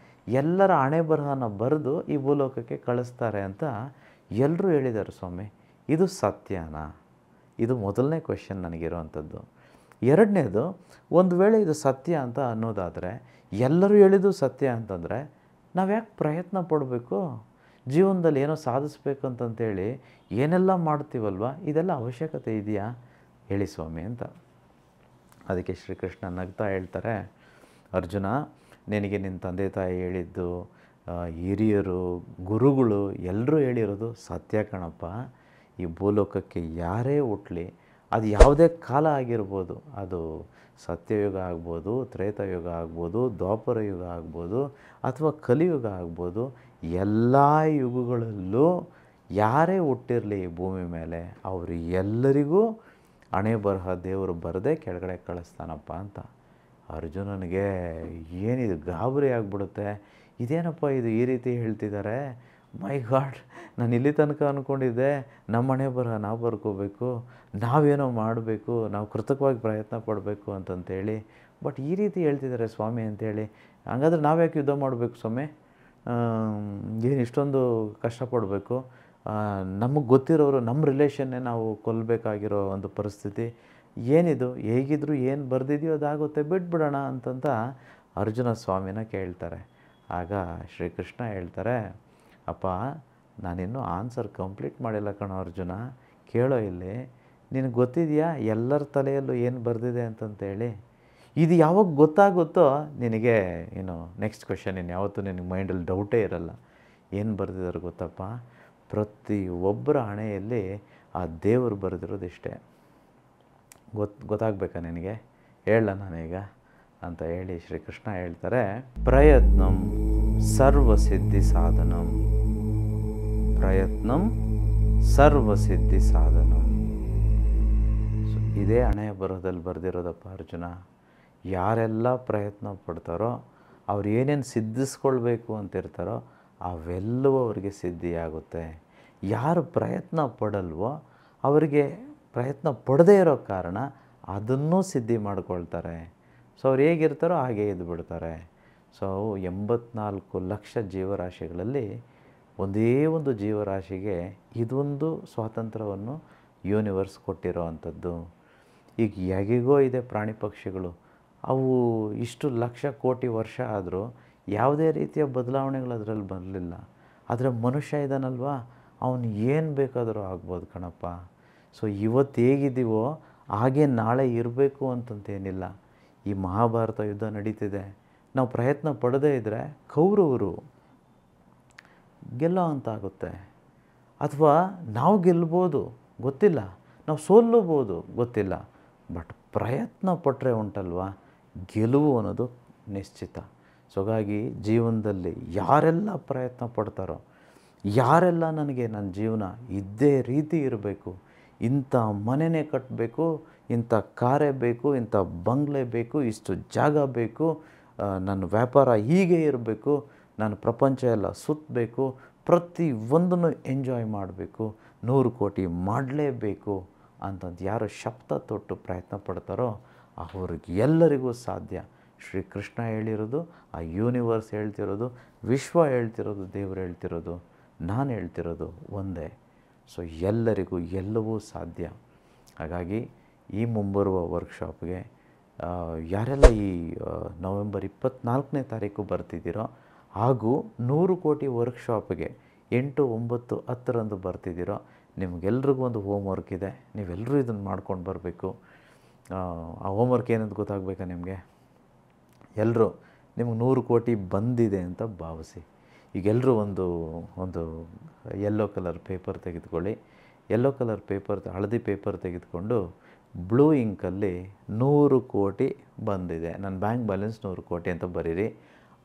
ಎಲ್ಲರ ಹಣೆ ಬರಹನ ಬರೆದು ಈ ಭೂಲೋಕಕ್ಕೆ ಕಳಿಸ್ತಾರೆ ಅಂತ ಎಲ್ಲರೂ ಹೇಳಿದ್ದಾರೆ ಸ್ವಾಮಿ. ಇದು ಸತ್ಯನಾ? ಇದು ಮೊದಲನೇ ಕ್ವೆಶ್ಚನ್ ನನಗಿರೋವಂಥದ್ದು. ಎರಡನೇದು, ಒಂದು ವೇಳೆ ಇದು ಸತ್ಯ ಅಂತ ಅನ್ನೋದಾದರೆ, ಎಲ್ಲರೂ ಹೇಳಿದ್ದು ಸತ್ಯ ಅಂತಂದರೆ ನಾವು ಯಾಕೆ ಪ್ರಯತ್ನ ಪಡಬೇಕು? ಜೀವನದಲ್ಲಿ ಏನೋ ಸಾಧಿಸ್ಬೇಕು ಅಂತಂತೇಳಿ ಏನೆಲ್ಲ ಮಾಡ್ತೀವಲ್ವ, ಇದೆಲ್ಲ ಅವಶ್ಯಕತೆ ಇದೆಯಾ ಹೇಳಿ ಸ್ವಾಮಿ ಅಂತ. ಅದಕ್ಕೆ ಶ್ರೀಕೃಷ್ಣ ನಗ್ತಾ ಹೇಳ್ತಾರೆ, ಅರ್ಜುನ, ನಿನಗೆ ನಿನ್ನ ತಂದೆ ತಾಯಿ ಹೇಳಿದ್ದು, ಹಿರಿಯರು, ಗುರುಗಳು ಎಲ್ಲರೂ ಹೇಳಿರೋದು ಸತ್ಯ ಕಣಪ್ಪ. ಈ ಭೂಲೋಕಕ್ಕೆ ಯಾರೇ ಹುಟ್ಟಲಿ, ಅದು ಯಾವುದೇ ಕಾಲ ಆಗಿರ್ಬೋದು, ಅದು ಸತ್ಯಯುಗ ಆಗ್ಬೋದು, ತ್ರೇತಾಯುಗ ಆಗ್ಬೋದು, ದ್ವಾಪರ ಯುಗ ಆಗ್ಬೋದು, ಅಥವಾ ಕಲಿಯುಗ ಆಗ್ಬೋದು, ಎಲ್ಲ ಯುಗಗಳಲ್ಲೂ ಯಾರೇ ಹುಟ್ಟಿರಲಿ ಈ ಭೂಮಿ ಮೇಲೆ, ಅವರು ಎಲ್ಲರಿಗೂ ಹಣೆ ಬರಹ ದೇವರು ಬರದೇ ಕೆಳಗಡೆ ಕಳಿಸ್ತಾನಪ್ಪ ಅಂತ. ಅರ್ಜುನನಿಗೆ ಏನಿದು ಗಾಬರಿ ಆಗಿಬಿಡುತ್ತೆ. ಇದೇನಪ್ಪ ಇದು ಈ ರೀತಿ ಹೇಳ್ತಿದ್ದಾರೆ, ಮೈ ಗಾಡ್, ನಾನು ಇಲ್ಲಿ ತನಕ ಅಂದ್ಕೊಂಡಿದ್ದೆ ನಮ್ಮ ಹಣೆ ಬರಹ ನಾವು ಬರ್ಕೋಬೇಕು, ನಾವೇನೋ ಮಾಡಬೇಕು, ನಾವು ಕೃತಕವಾಗಿ ಪ್ರಯತ್ನ ಪಡಬೇಕು ಅಂತಂತೇಳಿ, ಬಟ್ ಈ ರೀತಿ ಹೇಳ್ತಿದ್ದಾರೆ ಸ್ವಾಮಿ ಅಂತೇಳಿ. ಹಾಗಾದ್ರೆ ನಾವ್ಯಾಕೆ ಯುದ್ಧ ಮಾಡಬೇಕು ಸ್ವಾಮಿ? ಏನು ಇಷ್ಟೊಂದು ಕಷ್ಟಪಡಬೇಕು? ನಮಗೆ ಗೊತ್ತಿರೋರು, ನಮ್ಮ ರಿಲೇಷನ್ನೇ ನಾವು ಕೊಲ್ಲಬೇಕಾಗಿರೋ ಒಂದು ಪರಿಸ್ಥಿತಿ ಏನಿದು? ಹೇಗಿದ್ರು ಏನು ಬರೆದಿದೆಯೋ ಅದಾಗುತ್ತೆ, ಬಿಟ್ಬಿಡೋಣ ಅಂತಂತ ಅರ್ಜುನ ಸ್ವಾಮಿನ ಕೇಳ್ತಾರೆ. ಆಗ ಶ್ರೀಕೃಷ್ಣ ಹೇಳ್ತಾರೆ, ಅಪ್ಪ, ನಾನಿನ್ನೂ ಆನ್ಸರ್ ಕಂಪ್ಲೀಟ್ ಮಾಡಿಲ್ಲ ಕಣೋ ಅರ್ಜುನ, ಕೇಳೋ ಇಲ್ಲಿ. ನಿನಗೆ ಗೊತ್ತಿದೆಯಾ ಎಲ್ಲರ ತಲೆಯಲ್ಲೂ ಏನು ಬರೆದಿದೆ ಅಂತಂತೇಳಿ? ಇದು ಯಾವಾಗ ಗೊತ್ತಾಗುತ್ತೋ ನಿನಗೆ ನೆಕ್ಸ್ಟ್ ಕ್ವೆಶ್ಚನ್ ಯಾವತ್ತೂ ನಿನಗೆ ಮೈಂಡಲ್ಲಿ ಡೌಟೇ ಇರಲ್ಲ. ಏನು ಬರೆದಿದ್ದಾರೆ ಗೊತ್ತಪ್ಪ? ಪ್ರತಿಯೊಬ್ಬರ ಹಣೆಯಲ್ಲಿ ಆ ದೇವರು ಬರೆದಿರೋದು ಇಷ್ಟೇ. ಗೊತ್ತಾಗಬೇಕಾ ನಿನಗೆ? ಹೇಳ ನಾನೀಗ ಅಂತ ಹೇಳಿ ಶ್ರೀಕೃಷ್ಣ ಹೇಳ್ತಾರೆ, ಪ್ರಯತ್ನಂ ಸರ್ವಸಿದ್ಧಿ ಸಾಧನಂ, ಪ್ರಯತ್ನಂ ಸರ್ವಸಿದ್ಧಿ ಸಾಧನಂ. ಇದೇ ಹಣೆಯ ಬರಹದಲ್ಲಿ ಬರೆದಿರೋದಪ್ಪ ಅರ್ಜುನ. ಯಾರೆಲ್ಲ ಪ್ರಯತ್ನ ಪಡ್ತಾರೋ, ಅವ್ರು ಏನೇನು ಸಿದ್ಧಿಸ್ಕೊಳ್ಬೇಕು ಅಂತಿರ್ತಾರೋ ಅವೆಲ್ಲವೂ ಅವರಿಗೆ ಸಿದ್ಧಿಯಾಗುತ್ತೆ. ಯಾರು ಪ್ರಯತ್ನ ಪಡಲ್ವೋ ಅವರಿಗೆ ಪ್ರಯತ್ನ ಪಡದೇ ಇರೋ ಕಾರಣ ಅದನ್ನೂ ಸಿದ್ಧಿ ಮಾಡ್ಕೊಳ್ತಾರೆ. ಸೊ ಅವ್ರು ಹೇಗಿರ್ತಾರೋ ಹಾಗೆ ಇದ್ದು ಬಿಡ್ತಾರೆ. ಸೊ 84 ಲಕ್ಷ ಜೀವರಾಶಿಗಳಲ್ಲಿ ಒಂದೇ ಒಂದು ಜೀವರಾಶಿಗೆ ಇದೊಂದು ಸ್ವಾತಂತ್ರ್ಯವನ್ನು ಯೂನಿವರ್ಸ್ ಕೊಟ್ಟಿರೋ ಅಂಥದ್ದು. ಈಗ ಹೇಗೋ ಇದೆ ಪ್ರಾಣಿ ಪಕ್ಷಿಗಳು, ಅವು ಇಷ್ಟು ಲಕ್ಷ ಕೋಟಿ ವರ್ಷ ಆದರೂ ಯಾವುದೇ ರೀತಿಯ ಬದಲಾವಣೆಗಳು ಅದರಲ್ಲಿ ಬರಲಿಲ್ಲ. ಆದರೆ ಮನುಷ್ಯ ಇದ್ದಾನಲ್ವ, ಅವನು ಏನು ಬೇಕಾದರೂ ಆಗ್ಬೋದು ಕಣಪ್ಪ. ಸೊ ಇವತ್ತು ಹೇಗಿದ್ದೀವೋ ಹಾಗೆ ನಾಳೆ ಇರಬೇಕು ಅಂತಂತೇನಿಲ್ಲ. ಈ ಮಹಾಭಾರತ ಯುದ್ಧ ನಡೀತಿದೆ, ನಾವು ಪ್ರಯತ್ನ ಪಡದೇ ಇದ್ದರೆ ಕೌರವರು ಗೆಲ್ಲೋ ಅಂತಾಗುತ್ತೆ, ಅಥವಾ ನಾವು ಗೆಲ್ಬೋದು ಗೊತ್ತಿಲ್ಲ, ನಾವು ಸೋಲ್ಲಬೋದು ಗೊತ್ತಿಲ್ಲ. ಬಟ್ ಪ್ರಯತ್ನ ಪಟ್ಟರೆ ಉಂಟಲ್ವ, ಗೆಲುವು ಅನ್ನೋದು ನಿಶ್ಚಿತ. ಸೊ ಹಾಗಾಗಿ ಜೀವನದಲ್ಲಿ ಯಾರೆಲ್ಲ ಪ್ರಯತ್ನ ಪಡ್ತಾರೋ, ಯಾರೆಲ್ಲ ನನಗೆ ನನ್ನ ಜೀವನ ಇದ್ದೇ ರೀತಿ ಇರಬೇಕು, ಇಂಥ ಮನೆಯೇ ಕಟ್ಟಬೇಕು, ಇಂಥ ಕಾರೇ ಬೇಕು, ಇಂಥ ಬಂಗ್ಲೆ ಬೇಕು, ಇಷ್ಟು ಜಾಗ ಬೇಕು, ನನ್ನ ವ್ಯಾಪಾರ ಹೀಗೆ ಇರಬೇಕು, ನಾನು ಪ್ರಪಂಚ ಎಲ್ಲ ಸುತ್ತಬೇಕು, ಪ್ರತಿಯೊಂದನ್ನು ಎಂಜಾಯ್ ಮಾಡಬೇಕು, 100 ಕೋಟಿ ಮಾಡಲೇಬೇಕು ಅಂತಂದು ಯಾರು ಶಬ್ದ ತೊಟ್ಟು ಪ್ರಯತ್ನ ಪಡ್ತಾರೋ ಅವ್ರಿಗೆ ಎಲ್ಲರಿಗೂ ಸಾಧ್ಯ. ಶ್ರೀಕೃಷ್ಣ ಹೇಳಿರೋದು, ಆ ಯೂನಿವರ್ಸ್ ಹೇಳ್ತಿರೋದು, ವಿಶ್ವ ಹೇಳ್ತಿರೋದು, ದೇವರು ಹೇಳ್ತಿರೋದು, ನಾನು ಹೇಳ್ತಿರೋದು ಒಂದೇ. ಸೊ ಎಲ್ಲರಿಗೂ ಎಲ್ಲವೂ ಸಾಧ್ಯ. ಹಾಗಾಗಿ ಈ ಮುಂಬರುವ ವರ್ಕ್ಶಾಪ್ಗೆ ಯಾರೆಲ್ಲ ಈ ನವೆಂಬರ್ 24ನೇ ತಾರೀಕು ಬರ್ತಿದ್ದೀರೋ, ಹಾಗೂ 100 ಕೋಟಿ ವರ್ಕ್ಶಾಪ್ಗೆ 8, 9, 10ರಂದು ಬರ್ತಿದ್ದೀರೋ, ನಿಮಗೆಲ್ರಿಗೂ ಒಂದು ಹೋಮ್ವರ್ಕ್ ಇದೆ. ನೀವೆಲ್ಲರೂ ಇದನ್ನು ಮಾಡ್ಕೊಂಡು ಬರಬೇಕು. ಆ ಹೋಮ್ವರ್ಕ್ ಏನಂತ ಗೊತ್ತಾಗಬೇಕಾ ನಿಮಗೆ? ಎಲ್ಲರೂ ನಿಮಗೆ 100 ಕೋಟಿ ಬಂದಿದೆ ಅಂತ ಭಾವಿಸಿ. ಈಗ ಎಲ್ಲರೂ ಒಂದು ಯೆಲ್ಲೋ ಕಲರ್ ಪೇಪರ್ ತೆಗೆದುಕೊಳ್ಳಿ. ಯೆಲ್ಲೋ ಕಲರ್ ಪೇಪರ್, ಹಳದಿ ಪೇಪರ್ ತೆಗೆದುಕೊಂಡು ಬ್ಲೂ ಇಂಕಲ್ಲಿ 100 ಕೋಟಿ ಬಂದಿದೆ, ನನ್ನ ಬ್ಯಾಂಕ್ ಬ್ಯಾಲೆನ್ಸ್ 100 ಕೋಟಿ ಅಂತ ಬರೀರಿ.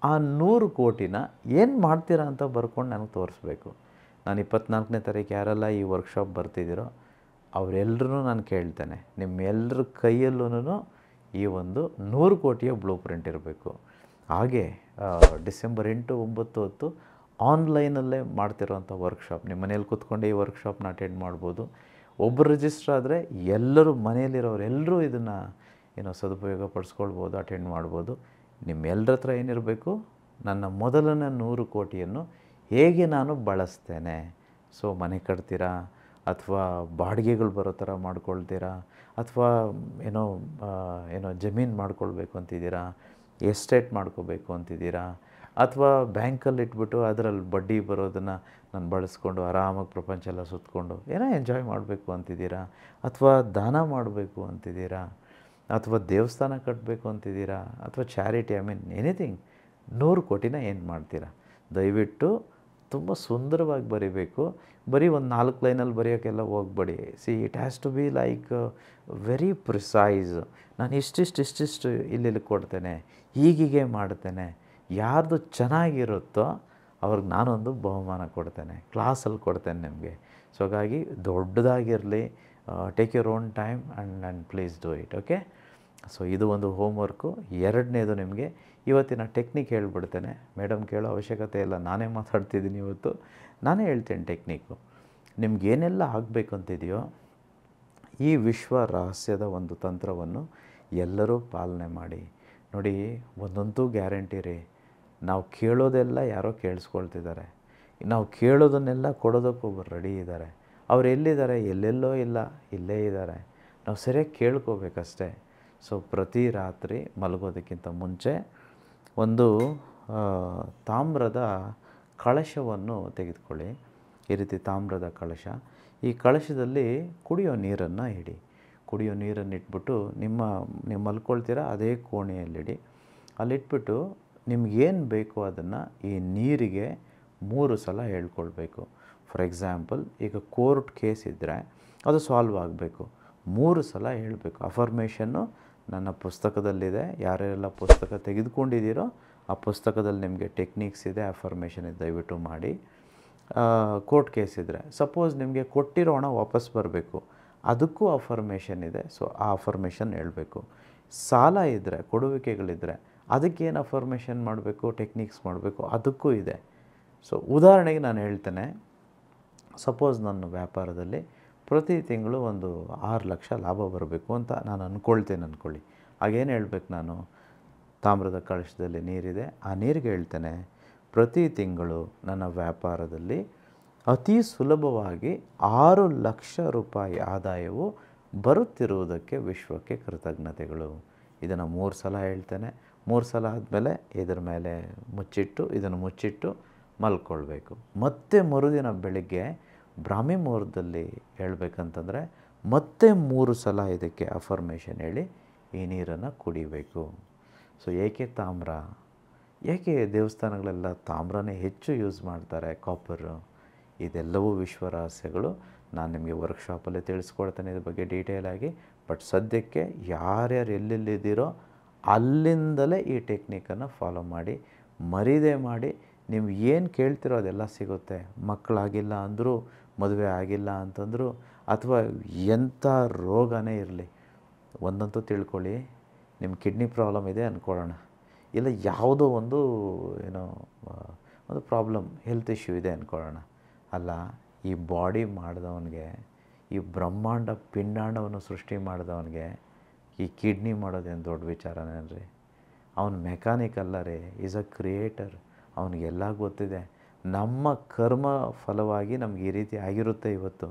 ಆ 100 ಕೋಟಿನ ಏನು ಮಾಡ್ತೀರಾ ಅಂತ ಬರ್ಕೊಂಡು ನನಗೆ ತೋರಿಸ್ಬೇಕು. ನಾನು 24ನೇ ತಾರೀಕು ಯಾರೆಲ್ಲ ಈ ವರ್ಕ್ಶಾಪ್ ಬರ್ತಿದ್ದೀರೋ ಅವರೆಲ್ಲರೂ ನಾನು ಕೇಳ್ತೇನೆ, ನಿಮ್ಮೆಲ್ಲರ ಕೈಯಲ್ಲೂ ಈ ಒಂದು 100 ಕೋಟಿಯ ಬ್ಲೂ ಪ್ರಿಂಟ್ ಇರಬೇಕು. ಹಾಗೆ ಡಿಸೆಂಬರ್ 8, 9, 10 ಆನ್ಲೈನಲ್ಲೇ ಮಾಡ್ತಿರೋಂಥ ವರ್ಕ್ಶಾಪ್, ನಿಮ್ಮ ಮನೇಲಿ ಕೂತ್ಕೊಂಡು ಈ ವರ್ಕ್ಶಾಪ್ನ ಅಟೆಂಡ್ ಮಾಡ್ಬೋದು. ಒಬ್ಬರು ರಿಜಿಸ್ಟರ್ ಆದರೆ ಎಲ್ಲರೂ ಮನೆಯಲ್ಲಿರೋರೆಲ್ಲರೂ ಇದನ್ನು ಸದುಪಯೋಗ ಪಡಿಸ್ಕೊಳ್ಬೋದು, ಅಟೆಂಡ್ ಮಾಡ್ಬೋದು. ನಿಮ್ಮೆಲ್ಲರ ಹತ್ರ ಏನಿರಬೇಕು, ನನ್ನ ಮೊದಲನೇ 100 ಕೋಟಿಯನ್ನು ಹೇಗೆ ನಾನು ಬಳಸ್ತೇನೆ. ಸೊ ಮನೆ ಕಟ್ತೀರಾ, ಅಥವಾ ಬಾಡಿಗೆಗಳು ಬರೋ ಥರ ಮಾಡ್ಕೊಳ್ತೀರಾ, ಅಥವಾ ಏನೋ ಜಮೀನು ಮಾಡ್ಕೊಳ್ಬೇಕು ಅಂತಿದ್ದೀರಾ, ಎಸ್ಟೇಟ್ ಮಾಡ್ಕೋಬೇಕು ಅಂತಿದ್ದೀರಾ, ಅಥವಾ ಬ್ಯಾಂಕಲ್ಲಿ ಇಟ್ಬಿಟ್ಟು ಅದರಲ್ಲಿ ಬಡ್ಡಿ ಬರೋದನ್ನು ನಾನು ಬಳಸ್ಕೊಂಡು ಆರಾಮಾಗಿ ಪ್ರಪಂಚ ಎಲ್ಲ ಸುತ್ತಕೊಂಡು ಏನೋ ಎಂಜಾಯ್ ಮಾಡಬೇಕು ಅಂತಿದ್ದೀರಾ, ಅಥವಾ ದಾನ ಮಾಡಬೇಕು ಅಂತಿದ್ದೀರಾ, ಅಥವಾ ದೇವಸ್ಥಾನ ಕಟ್ಟಬೇಕು ಅಂತಿದ್ದೀರಾ, ಅಥವಾ ಚಾರಿಟಿ, ಎನಿಥಿಂಗ್. 100 ಕೋಟಿನ ಏನು ಮಾಡ್ತೀರಾ? ದಯವಿಟ್ಟು ತುಂಬ ಸುಂದರವಾಗಿ ಬರೀಬೇಕು. ಬರೀ ಒಂದು 4 ಲೈನಲ್ಲಿ ಬರೆಯೋಕ್ಕೆಲ್ಲ ಹೋಗ್ಬೇಡಿ. It has to be like very precise. ನಾನು ಇಷ್ಟಿಷ್ಟು ಇಲ್ಲಿ ಕೊಡ್ತೇನೆ, ಹೀಗೆ ಮಾಡ್ತೇನೆ. ಯಾರ್ದು ಚೆನ್ನಾಗಿರುತ್ತೋ ಅವ್ರಿಗೆ ನಾನೊಂದು ಬಹುಮಾನ ಕೊಡ್ತೇನೆ, ಕ್ಲಾಸಲ್ಲಿ ಕೊಡ್ತೇನೆ ನಿಮಗೆ. ಸೊ ಹಾಗಾಗಿ ದೊಡ್ಡದಾಗಿರಲಿ, take your own time and please do it. Okay. So ಇದು ಒಂದು ಹೋಮ್ವರ್ಕು. ಎರಡನೇದು, ನಿಮಗೆ ಇವತ್ತಿನ ಟೆಕ್ನಿಕ್ ಹೇಳ್ಬಿಡ್ತೇನೆ. ಮೇಡಮ್ ಕೇಳೋ ಅವಶ್ಯಕತೆ ಇಲ್ಲ, ನಾನೇ ಮಾತಾಡ್ತಿದ್ದೀನಿ ಇವತ್ತು, ನಾನೇ ಹೇಳ್ತೇನೆ ಟೆಕ್ನಿಕ್ಕು. ನಿಮಗೇನೆಲ್ಲ ಆಗಬೇಕು ಅಂತಿದೆಯೋ ಈ ವಿಶ್ವ ರಹಸ್ಯದ ಒಂದು ತಂತ್ರವನ್ನು ಎಲ್ಲರೂ ಪಾಲನೆ ಮಾಡಿ. ನೋಡಿ, ಒಂದಂತೂ ಗ್ಯಾರಂಟಿ ರೀ, ನಾವು ಕೇಳೋದೆಲ್ಲ ಯಾರೋ ಕೇಳಿಸ್ಕೊಳ್ತಿದ್ದಾರೆ, ನಾವು ಕೇಳೋದನ್ನೆಲ್ಲ ಕೊಡೋದಕ್ಕೊಬ್ಬರು ರೆಡಿ ಇದ್ದಾರೆ. ಅವ್ರು ಎಲ್ಲಿದ್ದಾರೆ? ಎಲ್ಲೆಲ್ಲೋ ಇಲ್ಲ, ಇಲ್ಲೇ ಇದ್ದಾರೆ. ನಾವು ಸರಿಯಾಗಿ ಕೇಳ್ಕೋಬೇಕಷ್ಟೇ. ಸೊ ಪ್ರತಿ ರಾತ್ರಿ ಮಲಗೋದಕ್ಕಿಂತ ಮುಂಚೆ ಒಂದು ತಾಮ್ರದ ಕಳಶವನ್ನು ತೆಗೆದುಕೊಳ್ಳಿ. ಈ ರೀತಿ ತಾಮ್ರದ ಕಳಶ. ಈ ಕಳಶದಲ್ಲಿ ಕುಡಿಯೋ ನೀರನ್ನು ಇಡಿ. ಕುಡಿಯೋ ನೀರನ್ನು ಇಟ್ಬಿಟ್ಟು ನೀವು ಮಲ್ಕೊಳ್ತೀರಾ ಅದೇ ಕೋಣೆಯಲ್ಲಿಡಿ. ಅಲ್ಲಿಟ್ಬಿಟ್ಟು ನಿಮಗೇನು ಬೇಕೋ ಅದನ್ನು ಈ ನೀರಿಗೆ 3 ಸಲ ಹೇಳ್ಕೊಳ್ಬೇಕು. ಫಾರ್ ಎಕ್ಸಾಂಪಲ್, ಈಗ ಕೋರ್ಟ್ ಕೇಸ್ ಇದ್ದರೆ ಅದು ಸಾಲ್ವ್ ಆಗಬೇಕು, 3 ಸಲ ಹೇಳಬೇಕು. ಅಫರ್ಮೇಷನ್ನು ನನ್ನ ಪುಸ್ತಕದಲ್ಲಿದೆ, ಯಾರ್ಯಾರೆಲ್ಲ ಪುಸ್ತಕ ತೆಗೆದುಕೊಂಡಿದ್ದೀರೋ ಆ ಪುಸ್ತಕದಲ್ಲಿ ನಿಮಗೆ ಟೆಕ್ನಿಕ್ಸ್ ಇದೆ, ಅಫರ್ಮೇಷನ್ ಇದೆ, ದಯವಿಟ್ಟು ಮಾಡಿ. ಕೋರ್ಟ್ ಕೇಸ್ ಇದ್ದರೆ, ಸಪೋಸ್ ನಿಮಗೆ ಕೊಟ್ಟಿರೋ ಹಣ ವಾಪಸ್ ಬರಬೇಕು, ಅದಕ್ಕೂ ಅಫರ್ಮೇಷನ್ ಇದೆ. ಸೊ ಆ ಅಫರ್ಮೇಷನ್ ಹೇಳಬೇಕು. ಸಾಲ ಇದ್ದರೆ, ಕೊಡುವಿಕೆಗಳಿದ್ದರೆ ಅದಕ್ಕೇನು ಅಫರ್ಮೇಷನ್ ಮಾಡಬೇಕು, ಟೆಕ್ನಿಕ್ಸ್ ಮಾಡಬೇಕು, ಅದಕ್ಕೂ ಇದೆ. ಸೊ ಉದಾಹರಣೆಗೆ ನಾನು ಹೇಳ್ತೇನೆ, ಸಪೋಸ್ ನನ್ನ ವ್ಯಾಪಾರದಲ್ಲಿ ಪ್ರತಿ ತಿಂಗಳು ಒಂದು 6 ಲಕ್ಷ ಲಾಭ ಬರಬೇಕು ಅಂತ ನಾನು ಅಂದ್ಕೊಳ್ಳಿ. ಹಾಗೇನು ಹೇಳ್ಬೇಕು, ನಾನು ತಾಮ್ರದ ಕಳಶದಲ್ಲಿ ನೀರಿದೆ, ಆ ನೀರಿಗೆ ಹೇಳ್ತೇನೆ, ಪ್ರತಿ ತಿಂಗಳು ನನ್ನ ವ್ಯಾಪಾರದಲ್ಲಿ ಅತಿ ಸುಲಭವಾಗಿ 6 ಲಕ್ಷ ರೂಪಾಯಿ ಆದಾಯವು ಬರುತ್ತಿರುವುದಕ್ಕೆ ವಿಶ್ವಕ್ಕೆ ಕೃತಜ್ಞತೆಗಳು. ಇದನ್ನು 3 ಸಲ ಹೇಳ್ತೇನೆ. 3 ಸಲ ಆದಮೇಲೆ ಇದರ ಮೇಲೆ ಇದನ್ನು ಮುಚ್ಚಿಟ್ಟು ಮಲ್ಕೊಳ್ಬೇಕು. ಮತ್ತೆ ಮರುದಿನ ಬೆಳಗ್ಗೆ ಬ್ರಾಹ್ಮಿ ಮುಹೂರ್ತದಲ್ಲಿ ಹೇಳ್ಬೇಕಂತಂದರೆ ಮತ್ತೆ 3 ಸಲ ಇದಕ್ಕೆ ಅಫರ್ಮೇಷನ್ ಹೇಳಿ ಈ ನೀರನ್ನು ಕುಡಿಬೇಕು. ಸೊ ಏಕೆ ತಾಮ್ರ? ಏಕೆ ದೇವಸ್ಥಾನಗಳೆಲ್ಲ ತಾಮ್ರನೇ ಹೆಚ್ಚು ಯೂಸ್ ಮಾಡ್ತಾರೆ, ಕಾಪರು? ಇದೆಲ್ಲವೂ ವಿಶ್ವ ರಹಸ್ಯಗಳು. ನಾನು ನಿಮಗೆ ವರ್ಕ್ಶಾಪಲ್ಲೇ ತಿಳಿಸ್ಕೊಡ್ತೇನೆ ಇದ್ರ ಬಗ್ಗೆ ಡೀಟೇಲ್ ಆಗಿ. ಬಟ್ ಸದ್ಯಕ್ಕೆ ಯಾರ್ಯಾರು ಎಲ್ಲೆಲ್ಲಿದ್ದೀರೋ ಅಲ್ಲಿಂದಲೇ ಈ ಟೆಕ್ನಿಕನ್ನು ಫಾಲೋ ಮಾಡಿ, ಮರೀದೇ ಮಾಡಿ. ನೀವು ಏನು ಕೇಳ್ತಿರೋ ಅದೆಲ್ಲ ಸಿಗುತ್ತೆ. ಮಕ್ಕಳಾಗಿಲ್ಲ ಅಂದರೂ, ಮದುವೆ ಆಗಿಲ್ಲ ಅಂತಂದರೂ, ಅಥವಾ ಎಂಥ ರೋಗನೇ ಇರಲಿ, ಒಂದಂತೂ ತಿಳ್ಕೊಳ್ಳಿ, ನಿಮ್ಮ ಕಿಡ್ನಿ ಪ್ರಾಬ್ಲಮ್ ಇದೆ ಅಂದ್ಕೊಳ್ಳೋಣ, ಇಲ್ಲ ಯಾವುದೋ ಒಂದು ಪ್ರಾಬ್ಲಮ್, ಹೆಲ್ತ್ ಇಶ್ಯೂ ಇದೆ ಅಂದ್ಕೊಳ್ಳೋಣ. ಅಲ್ಲ, ಈ ಬಾಡಿ ಮಾಡಿದವನಿಗೆ, ಈ ಬ್ರಹ್ಮಾಂಡ ಪಿಂಡಾಂಡವನ್ನು ಸೃಷ್ಟಿ ಮಾಡಿದವನಿಗೆ ಈ ಕಿಡ್ನಿ ಮಾಡೋದೇನು ದೊಡ್ಡ ವಿಚಾರನೇನ್ರಿ? ಅವನು ಮೆಕ್ಯಾನಿಕ್ ಅಲ್ಲ ರೀ, ಈಸ್ ಅ ಕ್ರಿಯೇಟರ್. ಅವನಿಗೆಲ್ಲ ಗೊತ್ತಿದೆ. ನಮ್ಮ ಕರ್ಮ ಫಲವಾಗಿ ನಮ್ಗೆ ಈ ರೀತಿ ಆಗಿರುತ್ತೆ. ಇವತ್ತು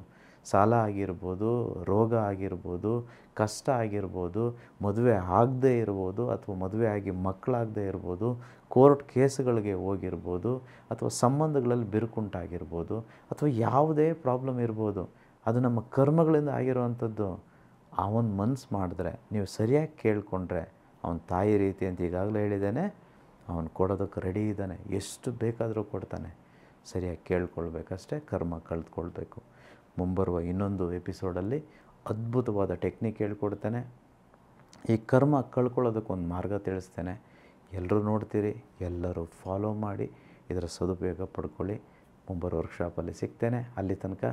ಸಾಲ ಆಗಿರ್ಬೋದು, ರೋಗ ಆಗಿರ್ಬೋದು, ಕಷ್ಟ ಆಗಿರ್ಬೋದು, ಮದುವೆ ಆಗದೇ ಇರ್ಬೋದು, ಅಥವಾ ಮದುವೆ ಆಗಿ ಮಕ್ಕಳಾಗದೇ ಇರ್ಬೋದು, ಕೋರ್ಟ್ ಕೇಸ್ಗಳಿಗೆ ಹೋಗಿರ್ಬೋದು, ಅಥವಾ ಸಂಬಂಧಗಳಲ್ಲಿ ಬಿರುಕುಂಟಾಗಿರ್ಬೋದು, ಅಥವಾ ಯಾವುದೇ ಪ್ರಾಬ್ಲಮ್ ಇರ್ಬೋದು. ಅದು ನಮ್ಮ ಕರ್ಮಗಳಿಂದ ಆಗಿರುವಂಥದ್ದು. ಅವನ ಮನಸ್ಸು ಮಾಡಿದ್ರೆ, ನೀವು ಸರಿಯಾಗಿ ಕೇಳಿಕೊಂಡ್ರೆ, ಅವನ ತಾಯಿ ರೀತಿ ಅಂತ ಈಗಾಗಲೇ ಹೇಳಿದ್ದೇನೆ, ಅವನು ಕೊಡೋದಕ್ಕೆ ರೆಡಿ ಇದ್ದಾನೆ. ಎಷ್ಟು ಬೇಕಾದರೂ ಕೊಡ್ತಾನೆ. ಸರಿಯಾಗಿ ಕೇಳ್ಕೊಳ್ಬೇಕಷ್ಟೇ, ಕರ್ಮ ಕಳೆದುಕೊಳ್ಬೇಕು. ಮುಂಬರುವ ಇನ್ನೊಂದು ಎಪಿಸೋಡಲ್ಲಿ ಅದ್ಭುತವಾದ ಟೆಕ್ನಿಕ್ ಹೇಳ್ಕೊಡ್ತೇನೆ. ಈ ಕರ್ಮ ಕಳ್ಕೊಳ್ಳೋದಕ್ಕೊಂದು ಮಾರ್ಗ ತಿಳಿಸ್ತೇನೆ. ಎಲ್ಲರೂ ನೋಡ್ತೀರಿ, ಎಲ್ಲರೂ ಫಾಲೋ ಮಾಡಿ ಇದರ ಸದುಪಯೋಗ ಪಡ್ಕೊಳ್ಳಿ. ಮುಂಬರುವ ವರ್ಕ್ಶಾಪಲ್ಲಿ ಸಿಗ್ತೇನೆ. ಅಲ್ಲಿ ತನಕ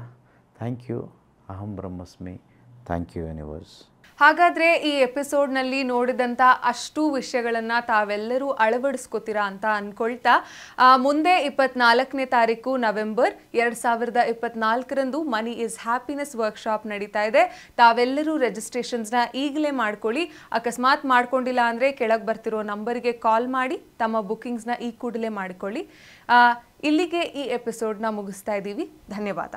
ಥ್ಯಾಂಕ್ ಯು. ಅಹಂ ಬ್ರಹ್ಮಸ್ಮಿ. Thank you universe. ಹಾಗಾದರೆ ಈ ಎಪಿಸೋಡ್ನಲ್ಲಿ ನೋಡಿದಂಥ ಅಷ್ಟು ವಿಷಯಗಳನ್ನು ತಾವೆಲ್ಲರೂ ಅಳವಡಿಸ್ಕೋತೀರಾ ಅಂತ ಅಂದ್ಕೊಳ್ತಾ, ಮುಂದೆ 24ನೇ ತಾರೀಕು ನವೆಂಬರ್ 2024ರಂದು ಮನಿ ಈಸ್ ಹ್ಯಾಪಿನೆಸ್ ವರ್ಕ್ಶಾಪ್ ನಡೀತಾ ಇದೆ. ತಾವೆಲ್ಲರೂ ರಿಜಿಸ್ಟ್ರೇಷನ್ಸ್ನ ಈಗಲೇ ಮಾಡ್ಕೊಳ್ಳಿ. ಅಕಸ್ಮಾತ್ ಮಾಡ್ಕೊಂಡಿಲ್ಲ ಅಂದರೆ ಕೆಳಗೆ ಬರ್ತಿರೋ ನಂಬರಿಗೆ ಕಾಲ್ ಮಾಡಿ ತಮ್ಮ ಬುಕ್ಕಿಂಗ್ಸ್ನ ಈ ಕೂಡಲೇ ಮಾಡಿಕೊಳ್ಳಿ. ಇಲ್ಲಿಗೆ ಈ ಎಪಿಸೋಡ್ನ ಮುಗಿಸ್ತಾ ಇದ್ದೀವಿ. ಧನ್ಯವಾದ.